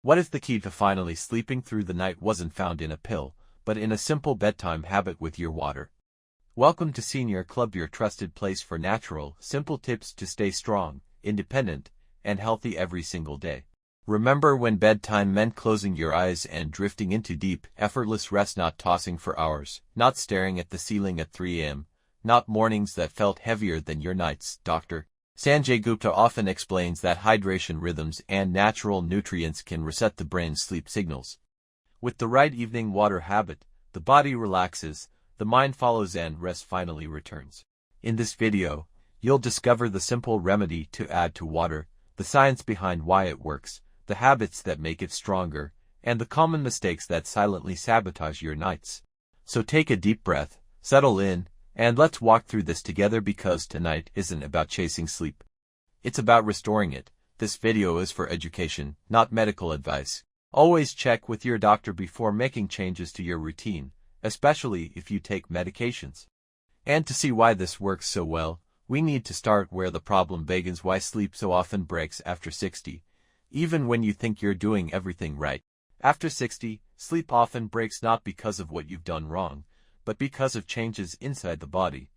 What if the key to finally sleeping through the night wasn't found in a pill, but in a simple bedtime habit with your water? Welcome to Senior Club, your trusted place for natural, simple tips to stay strong, independent, and healthy every single day. Remember when bedtime meant closing your eyes and drifting into deep, effortless rest, not tossing for hours, not staring at the ceiling at 3 a.m., not mornings that felt heavier than your nights. Dr. Sanjay Gupta often explains that hydration rhythms and natural nutrients can reset the brain's sleep signals. With the right evening water habit, the body relaxes, the mind follows, and rest finally returns. In this video, you'll discover the simple remedy to add to water, the science behind why it works, the habits that make it stronger, and the common mistakes that silently sabotage your nights. So take a deep breath, settle in, and let's walk through this together, because tonight isn't about chasing sleep. It's about restoring it. This video is for education, not medical advice. Always check with your doctor before making changes to your routine, especially if you take medications. And to see why this works so well, we need to start where the problem begins: why sleep so often breaks after 60. Even when you think you're doing everything right. After 60, sleep often breaks not because of what you've done wrong, but because of changes inside the body.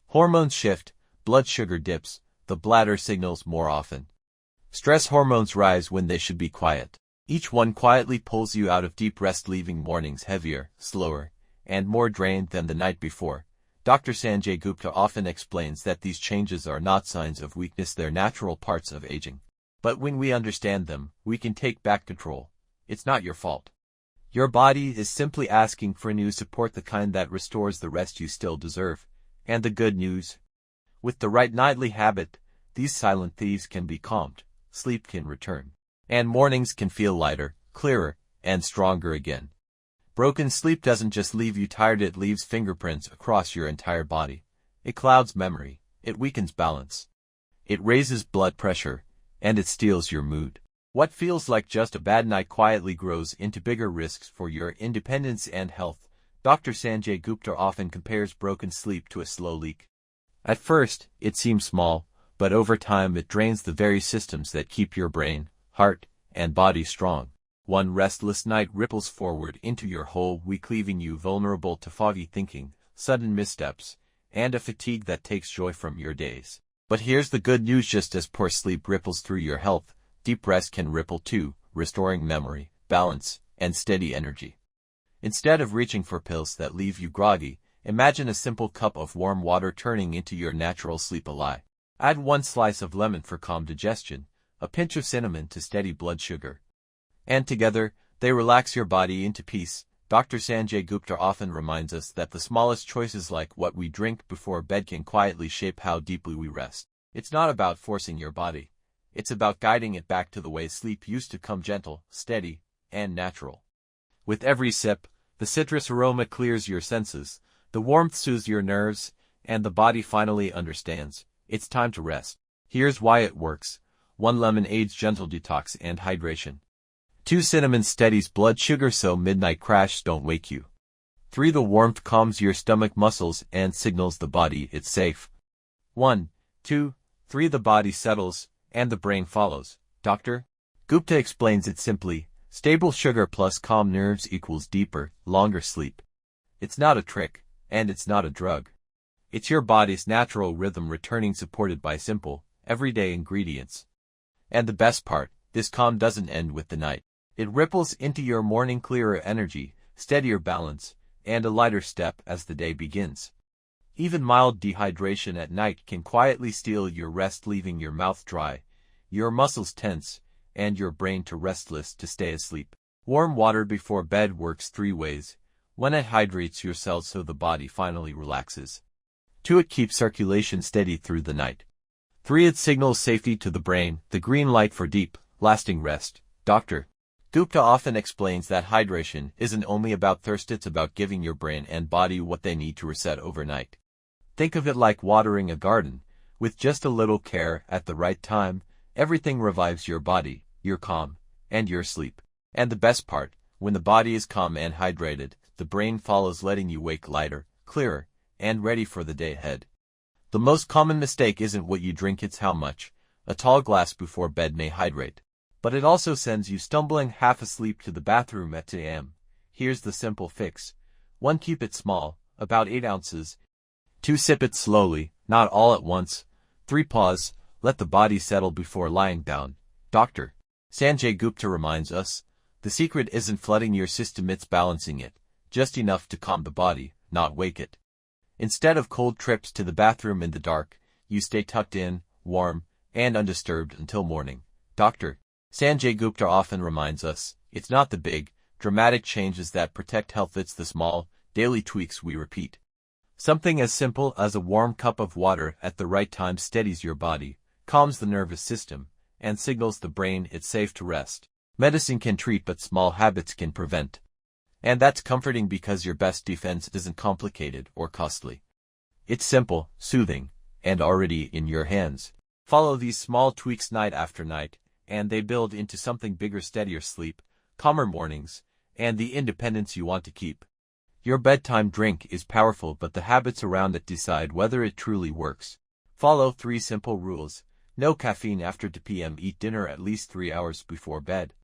Hormones shift, blood sugar dips, the bladder signals more often. Stress hormones rise when they should be quiet. Each one quietly pulls you out of deep rest, leaving mornings heavier, slower, and more drained than the night before. Dr. Sanjay Gupta often explains that these changes are not signs of weakness, they're natural parts of aging. But when we understand them, we can take back control. It's not your fault. Your body is simply asking for new support, the kind that restores the rest you still deserve. And the good news? With the right nightly habit, these silent thieves can be calmed, sleep can return, and mornings can feel lighter, clearer, and stronger again. Broken sleep doesn't just leave you tired, it leaves fingerprints across your entire body. It clouds memory, it weakens balance, it raises blood pressure, and it steals your mood. What feels like just a bad night quietly grows into bigger risks for your independence and health. Dr. Sanjay Gupta often compares broken sleep to a slow leak. At first, it seems small, but over time it drains the very systems that keep your brain, heart, and body strong. One restless night ripples forward into your whole week, leaving you vulnerable to foggy thinking, sudden missteps, and a fatigue that takes joy from your days. But here's the good news: just as poor sleep ripples through your health, deep rest can ripple too, restoring memory, balance, and steady energy. Instead of reaching for pills that leave you groggy, imagine a simple cup of warm water turning into your natural sleep ally. Add 1 slice of lemon for calm digestion, a pinch of cinnamon to steady blood sugar. And together, they relax your body into peace. Dr. Sanjay Gupta often reminds us that the smallest choices, like what we drink before bed, can quietly shape how deeply we rest. It's not about forcing your body. It's about guiding it back to the way sleep used to come: gentle, steady, and natural. With every sip, the citrus aroma clears your senses, the warmth soothes your nerves, and the body finally understands it's time to rest. Here's why it works. 1 lemon aids gentle detox and hydration. 2 cinnamon steadies blood sugar so midnight crashes don't wake you. 3 the warmth calms your stomach muscles and signals the body it's safe. 1, 2, 3 the body settles, and the brain follows. Dr. Gupta explains it simply: stable sugar plus calm nerves equals deeper, longer sleep. It's not a trick, and it's not a drug. It's your body's natural rhythm returning, supported by simple, everyday ingredients. And the best part, this calm doesn't end with the night. It ripples into your morning: clearer energy, steadier balance, and a lighter step as the day begins. Even mild dehydration at night can quietly steal your rest, leaving your mouth dry, your muscles tense, and your brain too restless to stay asleep. Warm water before bed works 3 ways. 1 it hydrates your cells so the body finally relaxes. 2 it keeps circulation steady through the night. 3 it signals safety to the brain, the green light for deep, lasting rest. Dr. Gupta often explains that hydration isn't only about thirst, it's about giving your brain and body what they need to reset overnight. Think of it like watering a garden. With just a little care at the right time, everything revives your body, your calm, and your sleep. And the best part, when the body is calm and hydrated, the brain follows, letting you wake lighter, clearer, and ready for the day ahead. The most common mistake isn't what you drink, it's how much. A tall glass before bed may hydrate, but it also sends you stumbling half asleep to the bathroom at 2 a.m. Here's the simple fix. 1. Keep it small, about 8 ounces. 2. Sip it slowly, not all at once. 3. Pause, let the body settle before lying down. Dr. Sanjay Gupta reminds us, the secret isn't flooding your system, it's balancing it, just enough to calm the body, not wake it. Instead of cold trips to the bathroom in the dark, you stay tucked in, warm, and undisturbed until morning. Dr. Sanjay Gupta often reminds us, it's not the big, dramatic changes that protect health, it's the small, daily tweaks we repeat. Something as simple as a warm cup of water at the right time steadies your body, calms the nervous system, and signals the brain it's safe to rest. Medicine can treat, but small habits can prevent. And that's comforting because your best defense isn't complicated or costly. It's simple, soothing, and already in your hands. Follow these small tweaks night after night, and they build into something bigger: steadier sleep, calmer mornings, and the independence you want to keep. Your bedtime drink is powerful, but the habits around it decide whether it truly works. Follow 3 simple rules. No caffeine after 2 p.m. Eat dinner at least 3 hours before bed.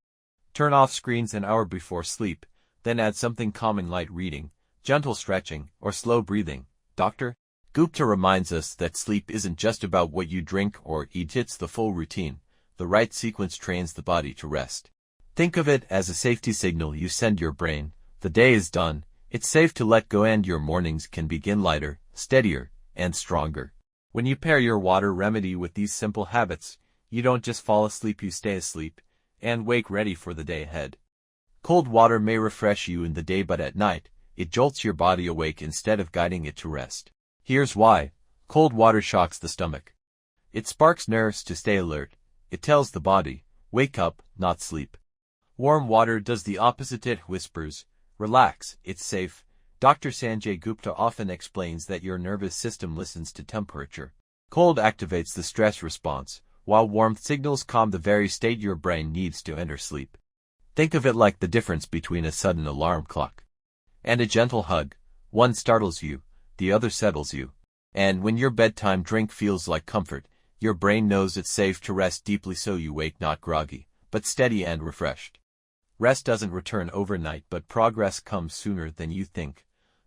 Turn off screens an hour before sleep, then add something calming: light reading, gentle stretching, or slow breathing. Dr. Gupta reminds us that sleep isn't just about what you drink or eat, it's the full routine. The right sequence trains the body to rest. Think of it as a safety signal you send your brain. The day is done, it's safe to let go, and your mornings can begin lighter, steadier, and stronger. When you pair your water remedy with these simple habits, you don't just fall asleep, you stay asleep, and wake ready for the day ahead. Cold water may refresh you in the day, but at night, it jolts your body awake instead of guiding it to rest. Here's why. Cold water shocks the stomach. It sparks nerves to stay alert. It tells the body, wake up, not sleep. Warm water does the opposite. It whispers, relax, it's safe. Dr. Sanjay Gupta often explains that your nervous system listens to temperature. Cold activates the stress response, while warmth signals calm, the very state your brain needs to enter sleep. Think of it like the difference between a sudden alarm clock and a gentle hug. One startles you, the other settles you. And when your bedtime drink feels like comfort, your brain knows it's safe to rest deeply, so you wake not groggy, but steady and refreshed. Rest doesn't return overnight, but progress comes sooner than you think.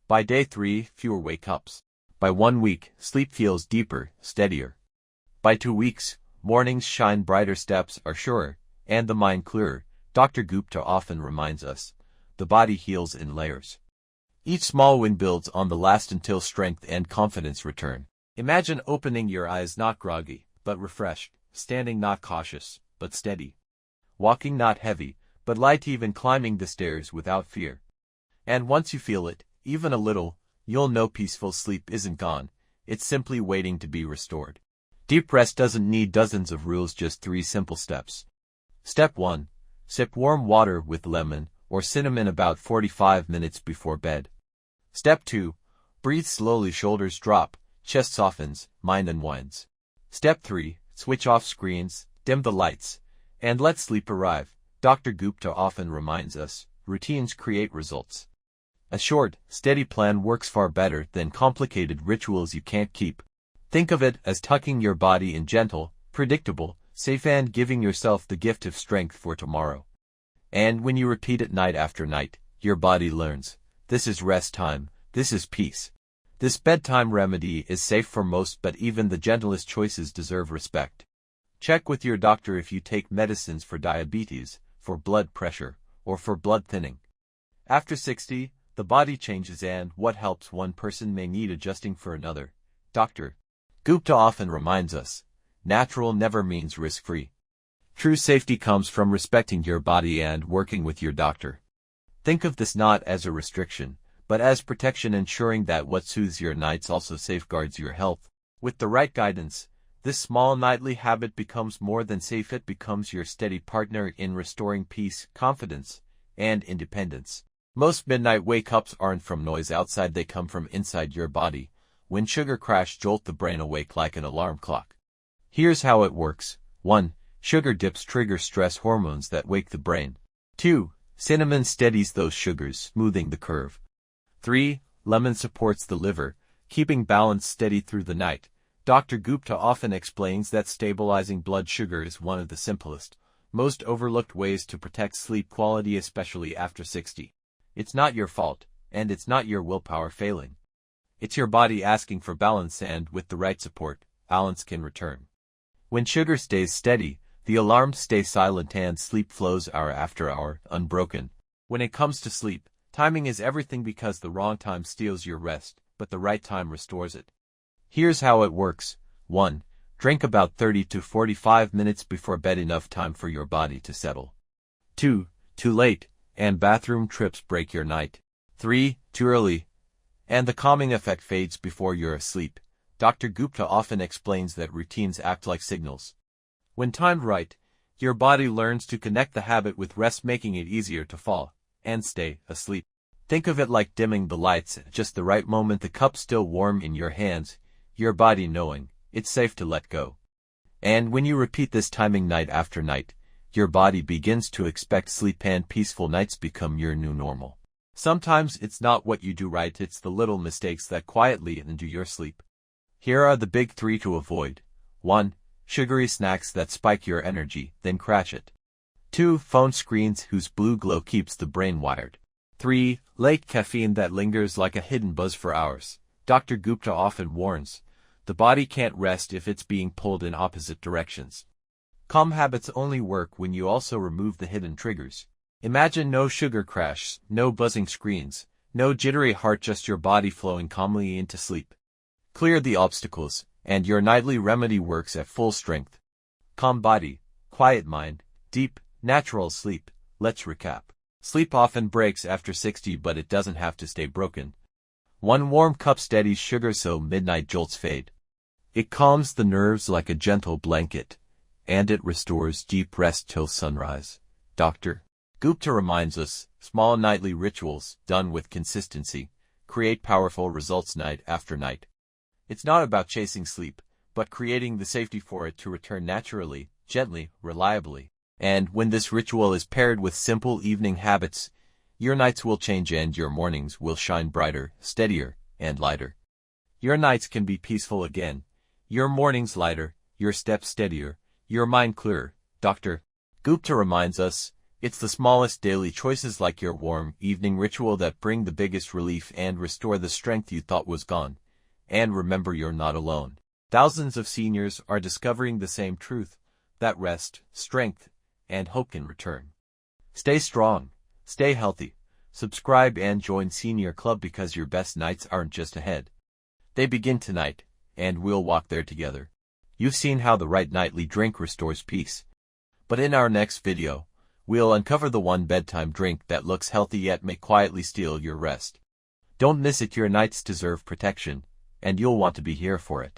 By day 3, fewer wake-ups. By 1 week, sleep feels deeper, steadier. By 2 weeks, mornings shine brighter, steps are surer, and the mind clearer. Dr. Gupta often reminds us, the body heals in layers. Each small win builds on the last until strength and confidence return. Imagine opening your eyes not groggy, but refreshed, standing not cautious, but steady, walking not heavy, but light, even climbing the stairs without fear. And once you feel it, even a little, you'll know peaceful sleep isn't gone, it's simply waiting to be restored. Deep rest doesn't need dozens of rules, just 3 simple steps. Step 1. Sip warm water with lemon or cinnamon about 45 minutes before bed. Step 2. Breathe slowly, shoulders drop, chest softens, mind unwinds. Step 3. Switch off screens, dim the lights, and let sleep arrive. Dr. Gupta often reminds us, routines create results. A short, steady plan works far better than complicated rituals you can't keep. Think of it as tucking your body in, gentle, predictable, safe, and giving yourself the gift of strength for tomorrow. And when you repeat it night after night, your body learns, this is rest time, this is peace. This bedtime remedy is safe for most, but even the gentlest choices deserve respect. Check with your doctor if you take medicines for diabetes, for blood pressure, or for blood thinning. After 60, the body changes, and what helps one person may need adjusting for another. Dr. Gupta often reminds us, natural never means risk-free. True safety comes from respecting your body and working with your doctor. Think of this not as a restriction, but as protection, ensuring that what soothes your nights also safeguards your health. With the right guidance, this small nightly habit becomes more than safe, it becomes your steady partner in restoring peace, confidence, and independence. Most midnight wake-ups aren't from noise outside, they come from inside your body, when sugar crash jolt the brain awake like an alarm clock. Here's how it works. 1. Sugar dips trigger stress hormones that wake the brain. 2. Cinnamon steadies those sugars, smoothing the curve. 3. Lemon supports the liver, keeping balance steady through the night. Dr. Gupta often explains that stabilizing blood sugar is one of the simplest, most overlooked ways to protect sleep quality, especially after 60. It's not your fault, and it's not your willpower failing. It's your body asking for balance, and with the right support, balance can return. When sugar stays steady, the alarms stay silent and sleep flows hour after hour, unbroken. When it comes to sleep, timing is everything because the wrong time steals your rest, but the right time restores it. Here's how it works. 1. Drink about 30 to 45 minutes before bed, enough time for your body to settle. 2. Too late, and bathroom trips break your night. 3. Too early, and the calming effect fades before you're asleep. Dr. Gupta often explains that routines act like signals. When timed right, your body learns to connect the habit with rest, making it easier to fall and stay asleep. Think of it like dimming the lights at just the right moment, the cup still warm in your hands, your body knowing it's safe to let go. And when you repeat this timing night after night, your body begins to expect sleep, and peaceful nights become your new normal. Sometimes it's not what you do right, it's the little mistakes that quietly undo your sleep. Here are the big 3 to avoid. 1. Sugary snacks that spike your energy, then crash it. 2. Phone screens whose blue glow keeps the brain wired. 3. Late caffeine that lingers like a hidden buzz for hours. Dr. Gupta often warns, the body can't rest if it's being pulled in opposite directions. Calm habits only work when you also remove the hidden triggers. Imagine no sugar crash, no buzzing screens, no jittery heart, just your body flowing calmly into sleep. Clear the obstacles, and your nightly remedy works at full strength. Calm body, quiet mind, deep, natural sleep. Let's recap. Sleep often breaks after 60, but it doesn't have to stay broken. 1 warm cup steadies sugar so midnight jolts fade. It calms the nerves like a gentle blanket, and it restores deep rest till sunrise. Dr. Gupta reminds us, small nightly rituals, done with consistency, create powerful results night after night. It's not about chasing sleep, but creating the safety for it to return naturally, gently, reliably. And when this ritual is paired with simple evening habits, your nights will change and your mornings will shine brighter, steadier, and lighter. Your nights can be peaceful again, your mornings lighter, your steps steadier, your mind clearer. Dr. Gupta reminds us, it's the smallest daily choices like your warm evening ritual that bring the biggest relief and restore the strength you thought was gone. And remember, you're not alone. Thousands of seniors are discovering the same truth, that rest, strength, and hope can return. Stay strong, stay healthy, subscribe and join Senior Club, because your best nights aren't just ahead. They begin tonight, and we'll walk there together. You've seen how the right nightly drink restores peace. But in our next video, we'll uncover the one bedtime drink that looks healthy yet may quietly steal your rest. Don't miss it, your nights deserve protection, and you'll want to be here for it.